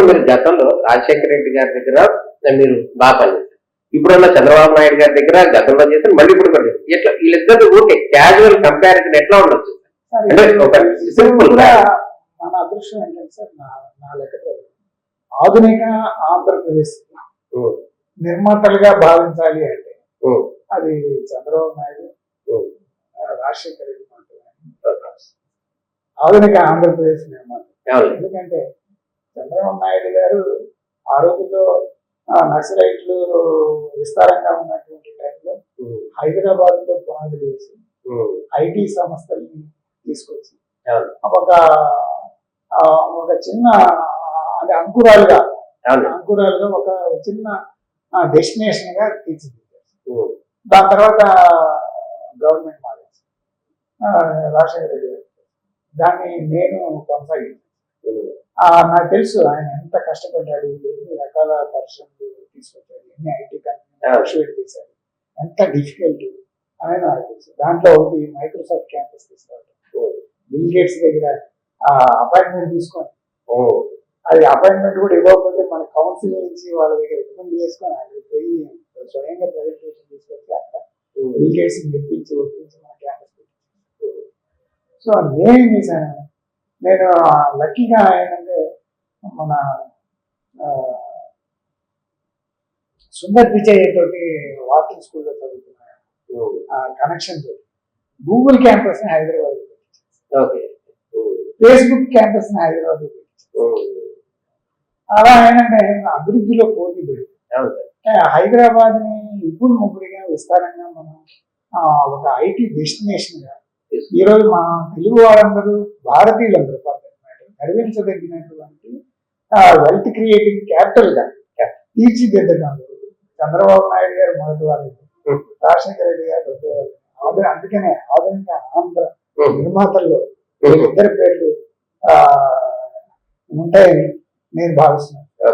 మీరు గతంలో రాజశేఖర రెడ్డి గారి దగ్గర మీరు బాగా పనిచేస్తారు, ఇప్పుడున్న చంద్రబాబు నాయుడు గారి దగ్గర గతంలో చేస్తారు, మళ్ళీ ఇప్పుడు కూడా ఎట్లా వీళ్ళిద్దరు ఊరికే క్యాజువల్ కంపారిజన్ ఎట్లా ఉండొచ్చు? అంటే ఒక సింపుల్ మన అదృష్టం ఏంటంటే సార్, నా లెక్క ఆధునిక ఆంధ్రప్రదేశ్ నిర్మాతలుగా భావించాలి అంటే అది చంద్రబాబు నాయుడు, రాజశేఖర రెడ్డి మాత్రమే ఆధునిక ఆంధ్రప్రదేశ్ నిర్మాత. ఎందుకంటే చంద్రబాబు నాయుడు గారు ఆ రోజుల్లో నక్సలైట్లు విస్తారంగా ఉన్నటువంటి టైంలో హైదరాబాద్ లో పునాదులు వేసి ఐటీ సంస్థల్ని తీసుకొచ్చి ఒక చిన్న అది అంకురాలుగా ఒక చిన్న డెస్టినేషన్ గా తీర్చిదిద్దారు. దాని తర్వాత గవర్నమెంట్ మారింది, రాజశేఖర రెడ్డి గారు దాన్ని నేను కొనసాగించాను. నాకు తెలుసు ఆయన ఎంత కష్టపడ్డాడు, ఎన్ని రకాల పరిశ్రమలు తీసుకొచ్చాడు, ఎన్ని ఐటీ కంపెనీలు చేశాడు, ఎంత డిఫికల్ట్ అనేది నాకు తెలుసు. దాంట్లో ఒకటి మైక్రోసాఫ్ట్ క్యాంపస్ తీసుకురావడం, బిల్ గేట్స్ దగ్గర అపాయింట్మెంట్ తీసుకొని అది అపాయింట్మెంట్ కూడా ఇవ్వకపోతే మన కౌన్సిల్ నుంచి వాళ్ళ దగ్గర రికమెండ్ చేసుకొని అక్కడికి పోయి స్వయంగా ప్రెజెంటేషన్ తీసుకొచ్చి అక్కడ బిల్ గేట్స్ మెప్పించి ఒప్పించి మన క్యాంపస్ పెట్టించాను. సో నేనేం చేశాను, నేను లక్కీగా ఏంటంటే మన సుందర్ పిచయ్య తోటి వాకింగ్ స్కూల్లో చదువుకున్నాను, కనెక్షన్ తోటి గూగుల్ క్యాంపస్ ని హైదరాబాద్ లో పెట్టించాను, ఫేస్బుక్ క్యాంపస్ ని హైదరాబాద్ లో పెట్టించాను. అలా ఏంటంటే అభివృద్ధిలో పోటీ పడి హైదరాబాద్ ని ఇప్పుడు ముగ్గురిగా విస్తారంగా మనం ఒక ఐటీ డెస్టినేషన్ గా ఈరోజు మా తెలుగు వారందరూ, భారతీయులందరూ గర్వించదగినటువంటి వెల్త్ క్రియేటింగ్ క్యాపిటల్ గా తీర్చిదిద్దడంలో చంద్రబాబు నాయుడు గారు మొదటి వారు, రాజశేఖర రెడ్డి గారు రెండో వారు. అందుకనే ఆధునిక ఆంధ్ర నిర్మాతల్లో ఇద్దరి పేర్లు ఉంటాయని నేను భావిస్తున్నాను.